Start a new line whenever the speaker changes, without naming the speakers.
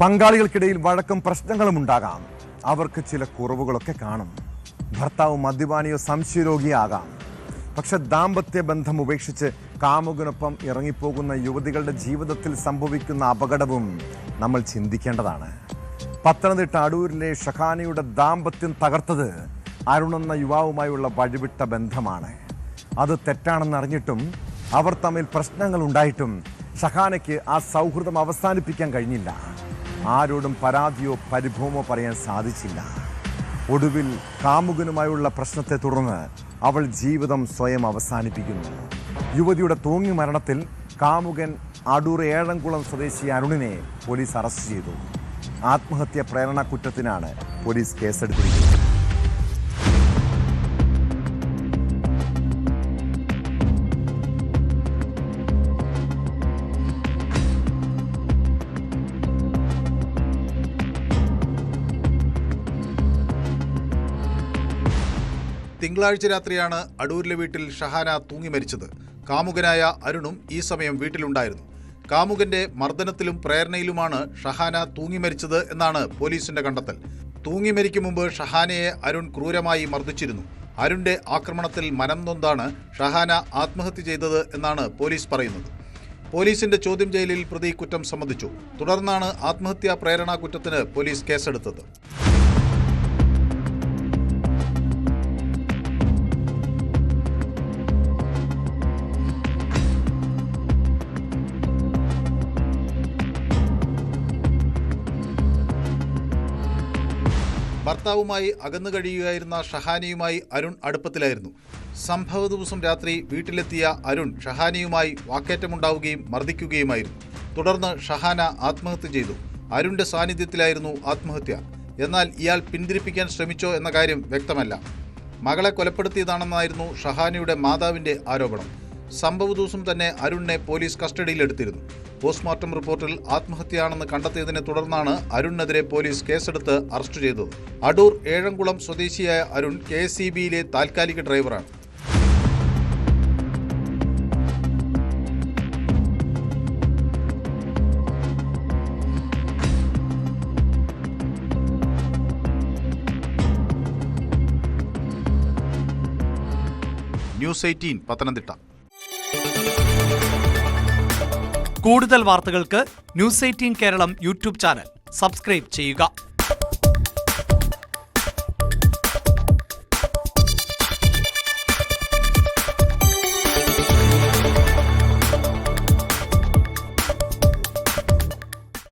പങ്കാളികൾക്കിടയിൽ വഴക്കും പ്രശ്നങ്ങളും ഉണ്ടാകാം. അവർക്ക് ചില കുറവുകളൊക്കെ കാണും. ഭർത്താവ് മദ്യപാനിയോ സംശയരോഗിയോ ആകാം. പക്ഷെ ദാമ്പത്യ ബന്ധം ഉപേക്ഷിച്ച് കാമുകനൊപ്പം ഇറങ്ങിപ്പോകുന്ന യുവതികളുടെ ജീവിതത്തിൽ സംഭവിക്കുന്ന അപകടവും നമ്മൾ ചിന്തിക്കേണ്ടതാണ്. പത്തനംതിട്ട അടൂരിലെ ഷഹാനയുടെ ദാമ്പത്യം തകർത്തത് അരുണെന്ന യുവാവുമായുള്ള വഴിവിട്ട ബന്ധമാണ്. അത് തെറ്റാണെന്നറിഞ്ഞിട്ടും അവർ തമ്മിൽ പ്രശ്നങ്ങൾ ഉണ്ടായിട്ടും ഷഹാനയ്ക്ക് ആ സൗഹൃദം അവസാനിപ്പിക്കാൻ കഴിഞ്ഞില്ല. ആരോടും പരാതിയോ പരിഭവമോ പറയാൻ സാധിച്ചില്ല. ഒടുവിൽ കാമുകനുമായുള്ള പ്രശ്നത്തെ തുടർന്ന് അവൾ ജീവിതം സ്വയം അവസാനിപ്പിക്കുന്നു. യുവതിയുടെ തൂങ്ങി മരണത്തിൽ കാമുകൻ അടൂർ ഏഴംകുളം സ്വദേശി അരുണിനെ പോലീസ് അറസ്റ്റ് ചെയ്തു. ആത്മഹത്യ പ്രേരണ കുറ്റത്തിനാണ് പോലീസ് കേസെടുത്തിരിക്കുന്നത്.
തിങ്കളാഴ്ച രാത്രിയാണ് അടൂരിലെ വീട്ടിൽ ഷഹാന തൂങ്ങി മരിച്ചത്. കാമുകനായ അരുണും ഈ സമയം വീട്ടിലുണ്ടായിരുന്നു. കാമുകന്റെ മർദ്ദനത്തിലും പ്രേരണയിലുമാണ് ഷഹാന തൂങ്ങി മരിച്ചത് എന്നാണ് പോലീസിന്റെ കണ്ടെത്തൽ. തൂങ്ങി മരിക്കും മുമ്പ് ഷഹാനയെ അരുൺ ക്രൂരമായി മർദ്ദിച്ചിരുന്നു. അരുണിന്റെ ആക്രമണത്തിൽ മനം നൊന്താണ് ഷഹാന ആത്മഹത്യ ചെയ്തത് എന്നാണ് പോലീസ് പറയുന്നത്. പോലീസിന്റെ ചോദ്യം ചെയ്യലിൽ പ്രതി കുറ്റം സമ്മതിച്ചു. തുടർന്നാണ് ആത്മഹത്യാ പ്രേരണ കുറ്റത്തിന് പോലീസ് കേസെടുത്തത്. ഭർത്താവുമായി അകന്നു കഴിയുകയായിരുന്ന ഷഹാനയുമായി അരുൺ അടുപ്പത്തിലായിരുന്നു. സംഭവ ദിവസം രാത്രി വീട്ടിലെത്തിയ അരുൺ ഷഹാനയുമായി വാക്കേറ്റമുണ്ടാവുകയും മർദ്ദിക്കുകയുമായിരുന്നു. തുടർന്ന് ഷഹാന ആത്മഹത്യ ചെയ്തു. അരുണിന്റെ സാന്നിധ്യത്തിലായിരുന്നു ആത്മഹത്യ. എന്നാൽ ഇയാൾ പിന്തിരിപ്പിക്കാൻ ശ്രമിച്ചോ എന്ന കാര്യം വ്യക്തമല്ല. മകളെ കൊലപ്പെടുത്തിയതാണെന്നായിരുന്നു ഷഹാനയുടെ മാതാവിന്റെ ആരോപണം. സംഭവ ദിവസം തന്നെ അരുണിനെ പോലീസ് കസ്റ്റഡിയിലെടുത്തിരുന്നു. പോസ്റ്റ്മോർട്ടം റിപ്പോർട്ടിൽ ആത്മഹത്യയാണെന്ന് കണ്ടെത്തിയതിനെ തുടർന്നാണ് അരുണിനെതിരെ പോലീസ് കേസെടുത്ത് അറസ്റ്റ് ചെയ്തത്. അടൂർ ഏഴംകുളം സ്വദേശിയായ അരുൺ KSEBയിലെ താൽക്കാലിക ഡ്രൈവറാണ്. ന്യൂസ് 18 പത്തനംതിട്ട.
കൂടുതൽ വാർത്തകൾക്ക് news 18 Keralam YouTube channel subscribe ചെയ്യുക.